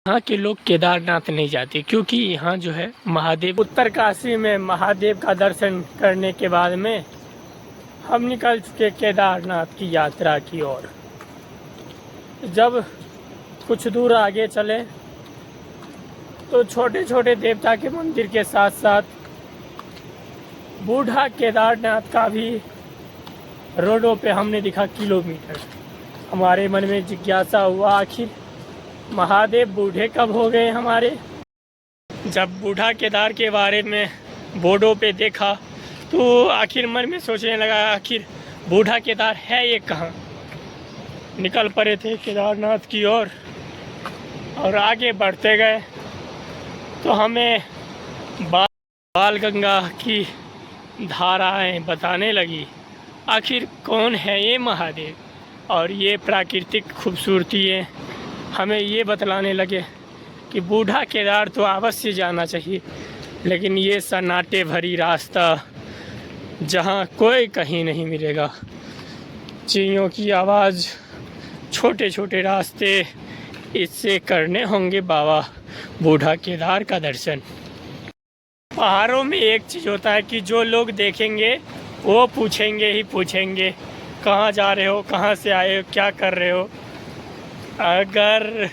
यहाँ के लोग केदारनाथ नहीं जाते क्योंकि यहाँ जो है महादेव, उत्तरकाशी में महादेव का दर्शन करने के बाद में हम निकल चुके केदारनाथ की यात्रा की ओर। जब कुछ दूर आगे चले तो छोटे छोटे देवता के मंदिर के साथ साथ बूढ़ा केदारनाथ का भी रोडों पे हमने दिखा किलोमीटर। हमारे मन में जिज्ञासा हुआ, आखिर महादेव बूढ़े कब हो गए हमारे। जब बूढ़ा केदार के बारे में बोर्डों पे देखा तो आखिर मन में सोचने लगा, आखिर बूढ़ा केदार है ये कहाँ। निकल पड़े थे केदारनाथ की ओर और आगे बढ़ते गए तो हमें बाल गंगा की धाराएं बताने लगी आखिर कौन है ये महादेव। और ये प्राकृतिक खूबसूरती हमें ये बतलाने लगे कि बूढ़ा केदार तो अवश्य जाना चाहिए, लेकिन ये सन्नाटे भरी रास्ता जहाँ कोई कहीं नहीं मिलेगा, चिड़ियों की आवाज़, छोटे छोटे रास्ते, इससे करने होंगे बाबा बूढ़ा केदार का दर्शन। पहाड़ों में एक चीज़ होता है कि जो लोग देखेंगे वो पूछेंगे ही पूछेंगे, कहाँ जा रहे हो, कहाँ से आए हो, क्या कर रहे हो। अगर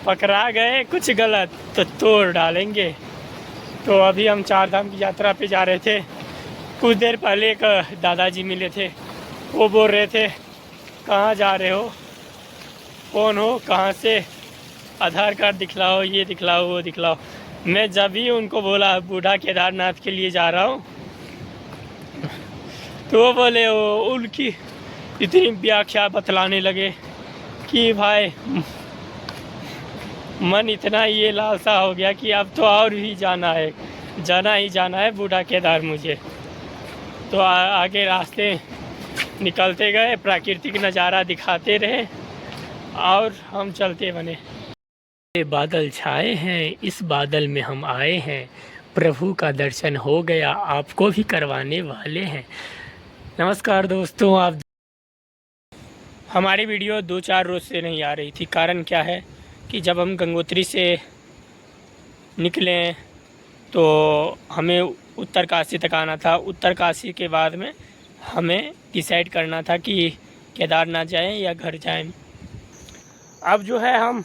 पकड़ा गए कुछ गलत तो तोड़ डालेंगे। तो अभी हम चार धाम की यात्रा पे जा रहे थे। कुछ देर पहले एक दादाजी मिले थे, वो बोल रहे थे कहाँ जा रहे हो, कौन हो, कहाँ से, आधार कार्ड दिखलाओ, ये दिखलाओ, वो दिखलाओ। मैं जब ही उनको बोला बूढ़ा केदारनाथ के लिए जा रहा हूँ तो वो बोले, वो उनकी इतनी व्याख्या बतलाने लगे कि भाई मन इतना ये लालसा हो गया कि अब तो और भी जाना है, जाना ही जाना है बूढ़ा केदार मुझे। तो आगे रास्ते निकलते गए, प्राकृतिक नज़ारा दिखाते रहे और हम चलते बने। ये बादल छाए हैं, इस बादल में हम आए हैं, प्रभु का दर्शन हो गया, आपको भी करवाने वाले हैं। नमस्कार दोस्तों, आप हमारी वीडियो 2-4 रोज़ से नहीं आ रही थी। कारण क्या है कि जब हम गंगोत्री से निकले तो हमें उत्तरकाशी तक आना था। उत्तरकाशी के बाद में हमें डिसाइड करना था कि केदारनाथ जाएं या घर जाएं। अब जो है हम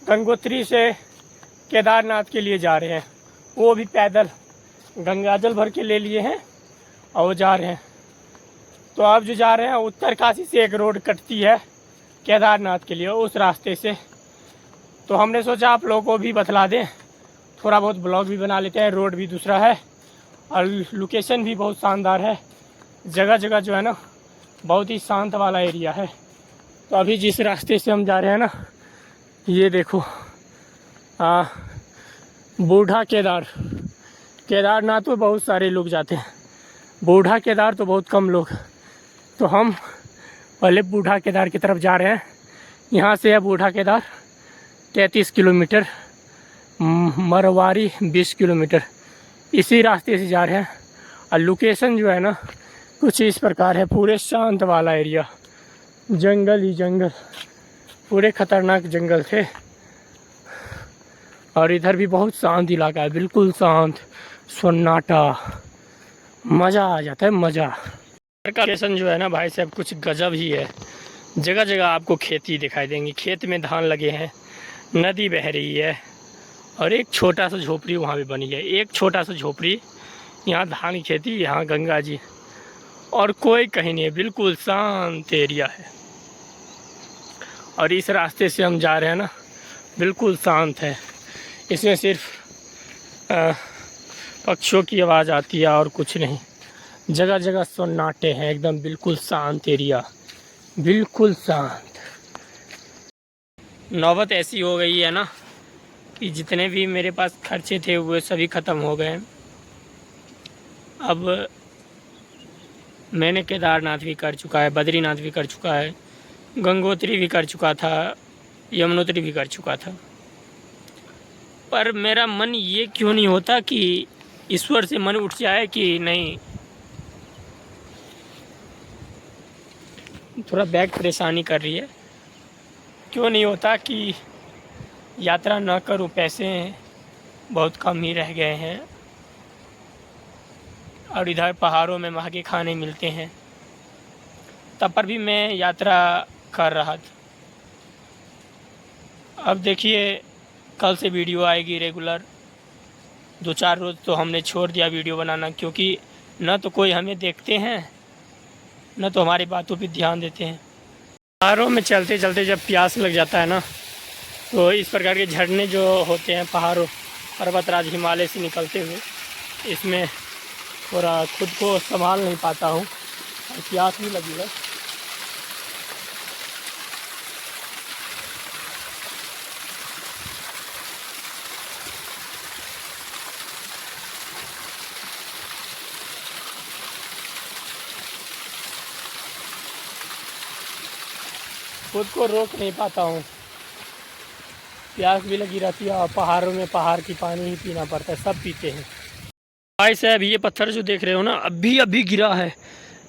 गंगोत्री से केदारनाथ के लिए जा रहे हैं, वो भी पैदल गंगाजल भर के ले लिए हैं और वो जा रहे हैं। तो अब जो जा रहे हैं उत्तरकाशी से एक रोड कटती है केदारनाथ के लिए, उस रास्ते से। तो हमने सोचा आप लोगों को भी बतला दें, थोड़ा बहुत ब्लॉग भी बना लेते हैं। रोड भी दूसरा है और लोकेशन भी बहुत शानदार है, जगह जगह जो है ना बहुत ही शांत वाला एरिया है। तो अभी जिस रास्ते से हम जा रहे हैं ना, ये देखो बूढ़ा केदारनाथ तो बहुत सारे लोग जाते हैं, बूढ़ा केदार तो बहुत कम लोग। तो हम पहले बूढ़ा केदार की तरफ जा रहे हैं। यहाँ से है बूढ़ा केदार 33 किलोमीटर, मरवारी 20 किलोमीटर, इसी रास्ते से जा रहे हैं। और लोकेशन जो है ना कुछ इस प्रकार है, पूरे शांत वाला एरिया, जंगल ही जंगल, पूरे खतरनाक जंगल थे। और इधर भी बहुत शांत इलाका है, बिल्कुल शांत सन्नाटा, मज़ा आ जाता है, मज़ा। का लोकेशन जो है ना भाई साहब कुछ गजब ही है। जगह जगह आपको खेती दिखाई देंगी, खेत में धान लगे हैं, नदी बह रही है और एक छोटा सा झोपड़ी वहाँ पे बनी है। एक छोटा सा झोपड़ी, यहाँ धान की खेती, यहाँ गंगा जी, और कोई कहीं नहीं है, बिल्कुल शांत एरिया है। और इस रास्ते से हम जा रहे हैं ना, बिल्कुल शांत है, इसमें सिर्फ पक्षियों की आवाज़ आती है और कुछ नहीं। जगह जगह सन्नाटे हैं, एकदम बिल्कुल शांत एरिया, बिल्कुल शांत। नौबत ऐसी हो गई है ना कि जितने भी मेरे पास खर्चे थे वो सभी ख़त्म हो गए। अब मैंने केदारनाथ भी कर चुका है, बद्रीनाथ भी कर चुका है, गंगोत्री भी कर चुका था, यमुनोत्री भी कर चुका था। पर मेरा मन ये क्यों नहीं होता कि ईश्वर से मन उठ जाए कि नहीं, थोड़ा बैक परेशानी कर रही है, क्यों नहीं होता कि यात्रा न करूं, पैसे बहुत कम ही रह गए हैं और इधर पहाड़ों में महंगे खाने मिलते हैं, तब पर भी मैं यात्रा कर रहा था। अब देखिए कल से वीडियो आएगी रेगुलर। 2-4 रोज़ तो हमने छोड़ दिया वीडियो बनाना, क्योंकि न तो कोई हमें देखते हैं न तो हमारी बातों पे ध्यान देते हैं। पहाड़ों में चलते चलते जब प्यास लग जाता है ना, तो इस प्रकार के झरने जो होते हैं पहाड़ों पर्वतराज हिमालय से निकलते हुए, इसमें थोड़ा खुद को संभाल नहीं पाता हूँ और प्यास भी लगी है। खुद को रोक नहीं पाता हूँ, प्यास भी लगी रहती है और पहाड़ों में पहाड़ की पानी ही पीना पड़ता है, सब पीते हैं। भाई साहब ये पत्थर जो देख रहे हो ना, अभी अभी गिरा है।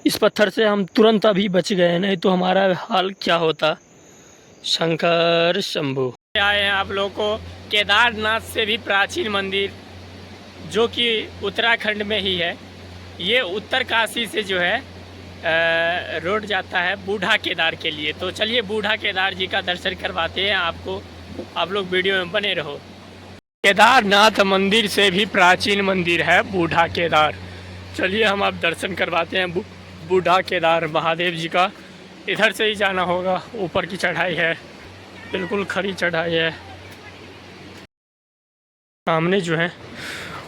इस पत्थर से हम तुरंत अभी बच गए, नहीं तो हमारा हाल क्या होता। शंकर शंभू आए हैं आप लोगों को केदारनाथ से भी प्राचीन मंदिर, जो कि उत्तराखंड में ही है। ये उत्तर काशी से जो है रोड जाता है बूढ़ा केदार के लिए। तो चलिए बूढ़ा केदार जी का दर्शन करवाते हैं आपको, आप लोग वीडियो में बने रहो। केदारनाथ मंदिर से भी प्राचीन मंदिर है बूढ़ा केदार। चलिए हम आप दर्शन करवाते हैं बूढ़ा केदार महादेव जी का। इधर से ही जाना होगा, ऊपर की चढ़ाई है, बिल्कुल खड़ी चढ़ाई है। सामने जो है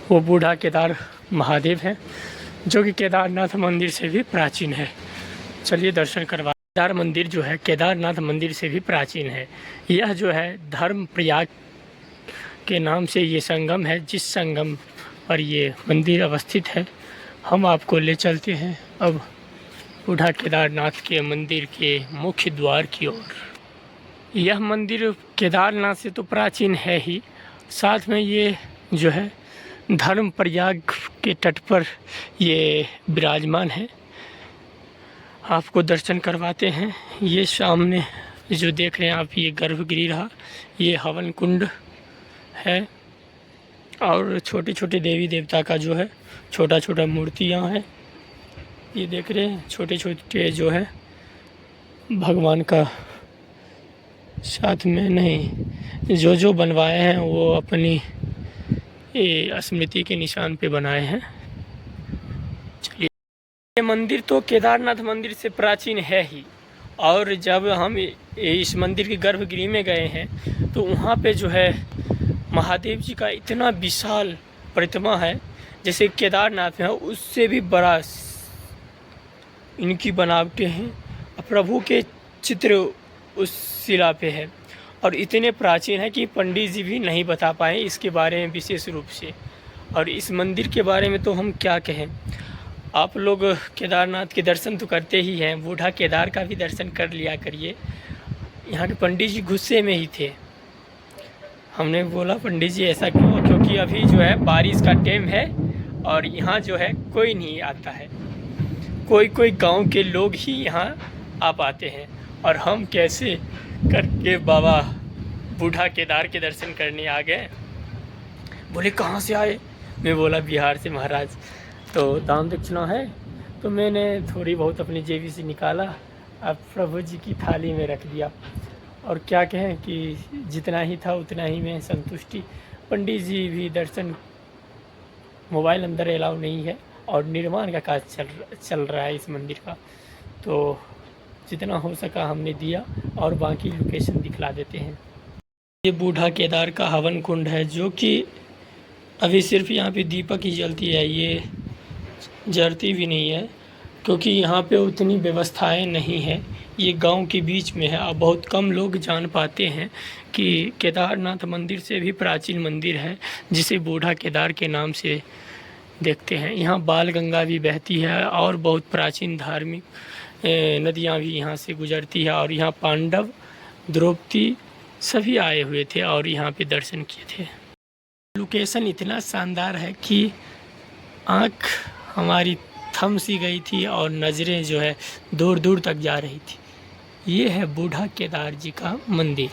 वो बूढ़ा केदार महादेव है, जो कि केदारनाथ मंदिर से भी प्राचीन है। चलिए दर्शन करवा। केदार मंदिर जो है केदारनाथ मंदिर से भी प्राचीन है। यह जो है धर्म प्रयाग के नाम से ये संगम है, जिस संगम पर ये मंदिर अवस्थित है। हम आपको ले चलते हैं अब बूढ़ा केदारनाथ के मंदिर के मुख्य द्वार की ओर। यह मंदिर केदारनाथ से तो प्राचीन है ही, साथ में ये जो है धर्म प्रयाग के तट पर ये विराजमान है। आपको दर्शन करवाते हैं। ये सामने जो देख रहे हैं आप, ये गर्भगृह रहा, ये हवन कुंड है और छोटे छोटे देवी देवता का जो है छोटा छोटा मूर्तियाँ हैं। ये देख रहे हैं छोटे छोटे जो है भगवान का, साथ में नहीं जो बनवाए हैं वो अपनी ये स्मृति के निशान पे बनाए हैं। चलिए ये मंदिर तो केदारनाथ मंदिर से प्राचीन है ही, और जब हम इस मंदिर के गर्भगृह में गए हैं तो वहाँ पे जो है महादेव जी का इतना विशाल प्रतिमा है, जैसे केदारनाथ में है उससे भी बड़ा इनकी बनावटें हैं। प्रभु के चित्र उस शिला पे है और इतने प्राचीन है कि पंडित जी भी नहीं बता पाए इसके बारे में विशेष रूप से। और इस मंदिर के बारे में तो हम क्या कहें। आप लोग केदारनाथ के दर्शन तो करते ही हैं, बूढ़ा केदार का भी दर्शन कर लिया करिए। यहाँ के पंडित जी गुस्से में ही थे। हमने बोला पंडित जी ऐसा क्यों, क्योंकि अभी जो है बारिश का टाइम है और यहाँ जो है कोई नहीं आता है, कोई गांव के लोग ही यहाँ आ पाते हैं, और हम कैसे करके बाबा बूढ़ा केदार के दर्शन करने आ गए। बोले कहाँ से आए, मैं बोला बिहार से महाराज। तो दान दक्षिणा है, तो मैंने थोड़ी बहुत अपनी जेबी से निकाला, अब प्रभु जी की थाली में रख दिया। और क्या कहें कि जितना ही था उतना ही में संतुष्टि। पंडित जी भी दर्शन, मोबाइल अंदर अलाउ नहीं है और निर्माण का काज चल रहा है इस मंदिर का, तो जितना हो सका हमने दिया और बाकी लोकेशन दिखला देते हैं। ये बूढ़ा केदार का हवन कुंड है, जो कि अभी सिर्फ यहाँ पे दीपक ही जलती है, ये जलती भी नहीं है क्योंकि यहाँ पे उतनी व्यवस्थाएं नहीं हैं। ये गांव के बीच में है और बहुत कम लोग जान पाते हैं कि केदारनाथ मंदिर से भी प्राचीन मंदिर है, जिसे बूढ़ा केदार के नाम से देखते हैं। यहाँ बाल गंगा भी बहती है और बहुत प्राचीन धार्मिक नदियाँ भी यहाँ से गुजरती है। और यहाँ पांडव, द्रौपदी सभी आए हुए थे और यहाँ पे दर्शन किए थे। लोकेशन इतना शानदार है कि आँख हमारी थम सी गई थी और नज़रें जो है दूर दूर तक जा रही थी। ये है बूढ़ा केदार जी का मंदिर।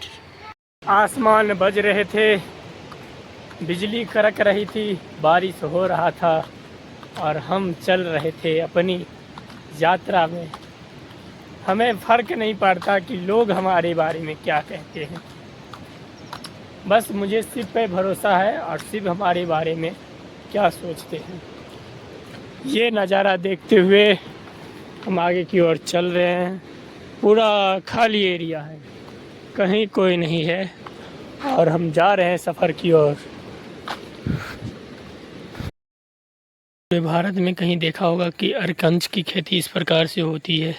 आसमान बज रहे थे, बिजली कड़क रही थी, बारिश हो रहा था और हम चल रहे थे अपनी यात्रा में। हमें फ़र्क नहीं पड़ता कि लोग हमारे बारे में क्या कहते हैं, बस मुझे सिर्फ पे भरोसा है और सिर्फ हमारे बारे में क्या सोचते हैं। ये नज़ारा देखते हुए हम आगे की ओर चल रहे हैं। पूरा खाली एरिया है, कहीं कोई नहीं है और हम जा रहे हैं सफ़र की ओर। पूरे भारत में कहीं देखा होगा कि अरकंच की खेती इस प्रकार से होती है,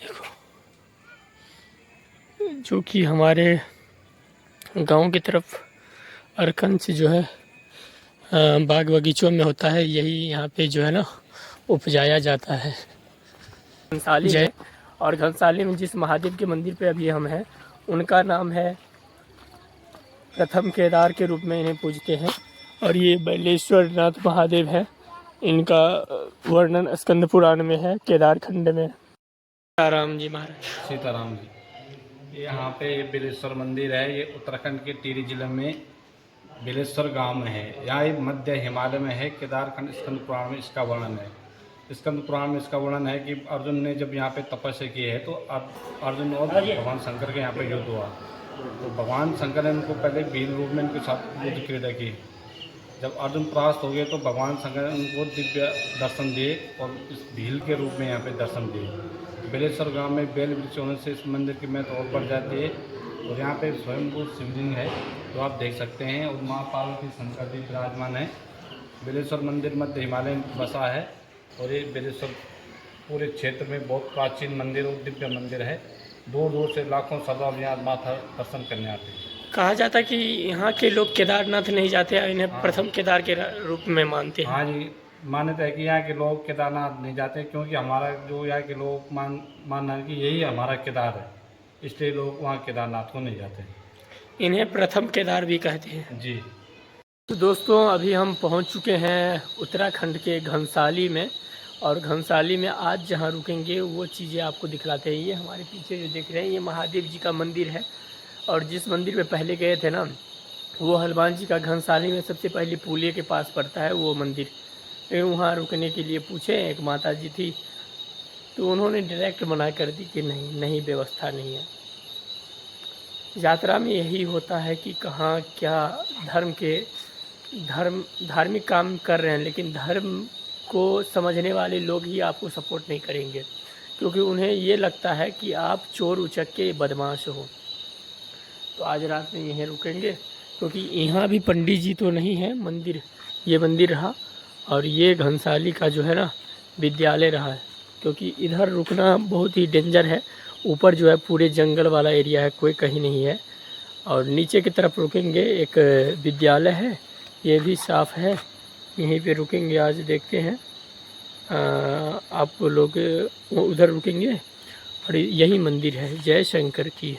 देखो, जो कि हमारे गांव की तरफ अरकंच जो है बाग बगीचों में होता है, यही यहाँ पे जो है ना उपजाया जाता है। घनसाली है, और घनसाली में जिस महादेव के मंदिर पे अभी हम हैं, उनका नाम है प्रथम केदार के रूप में इन्हें पूजते हैं। और ये बैलेश्वर नाथ महादेव है, इनका वर्णन स्कंद पुराण में है, केदार खंड में। सीताराम जी महाराज, सीताराम जी, यहाँ पे बिलेश्वर मंदिर है। ये उत्तराखंड के टिहरी जिले में बिलेश्वर गांव में है। यहाँ ये मध्य हिमालय में है। केदारखंड स्कंद पुराण में इसका वर्णन है। स्कंद पुराण में इसका वर्णन है कि अर्जुन ने जब यहाँ पे तपस्या की है तो अब अर्जुन और भगवान शंकर के यहाँ पे युद्ध हुआ, तो भगवान शंकर ने उनको पहले भील रूप में उनके साथ युद्ध क्रीड़ा की। जब अर्जुन परास्त हो गए तो भगवान शंकर ने उनको दिव्य दर्शन दिए और इस भील के रूप में यहाँ पे दर्शन दिए। बिलेश्वर गांव में बेल वृक्ष होने से इस मंदिर की महत्व और बढ़ जाती है। और यहाँ पे स्वयंभू शिवलिंग है, तो आप देख सकते हैं, और माँ पार्वती शंकर जी विराजमान है। बिलेश्वर मंदिर मध्य हिमालय में बसा है और ये बिलेश्वर पूरे क्षेत्र में बहुत प्राचीन मंदिर और दिव्य मंदिर है। दूर दूर से लाखों श्रद्धालु यहाँ माता दर्शन करने आते हैं। कहा जाता है कि यहाँ के लोग केदारनाथ नहीं जाते, इन्हें प्रथम केदार के रूप में मानते हैं। हाँ जी, मान्यता है कि यहाँ के लोग केदारनाथ नहीं जाते, क्योंकि हमारा जो यहाँ के लोग मानना है कि यही हमारा केदार है, इसलिए लोग वहाँ केदारनाथ को नहीं जाते। इन्हें प्रथम केदार भी कहते हैं जी। तो दोस्तों, अभी हम पहुँच चुके हैं उत्तराखंड के घनसाली में, और घनसाली में आज जहाँ रुकेंगे वो चीज़ें आपको दिखलाते हैं। ये हमारे पीछे जो देख रहे हैं, ये महादेव जी का मंदिर है, और जिस मंदिर में पहले गए थे ना, वो हनुमान जी का घनसाली में सबसे पहले पुलिया के पास पड़ता है वो मंदिर। फिर वहाँ रुकने के लिए पूछे, एक माता जी थी, तो उन्होंने डायरेक्ट मना कर दी कि नहीं व्यवस्था नहीं है। यात्रा में यही होता है कि कहाँ क्या धार्मिक काम कर रहे हैं, लेकिन धर्म को समझने वाले लोग ही आपको सपोर्ट नहीं करेंगे, क्योंकि उन्हें ये लगता है कि आप चोर उचक्के बदमाश हो। तो आज रात में यहीं रुकेंगे, क्योंकि यहाँ भी पंडित जी तो नहीं है। मंदिर, ये मंदिर रहा, और ये घनसाली का जो है ना विद्यालय रहा है, क्योंकि इधर रुकना बहुत ही डेंजर है। ऊपर जो है पूरे जंगल वाला एरिया है, कोई कहीं नहीं है, और नीचे की तरफ रुकेंगे, एक विद्यालय है, ये भी साफ़ है, यहीं पे रुकेंगे आज। देखते हैं, आप लोग उधर रुकेंगे, और यही मंदिर है जय शंकर की।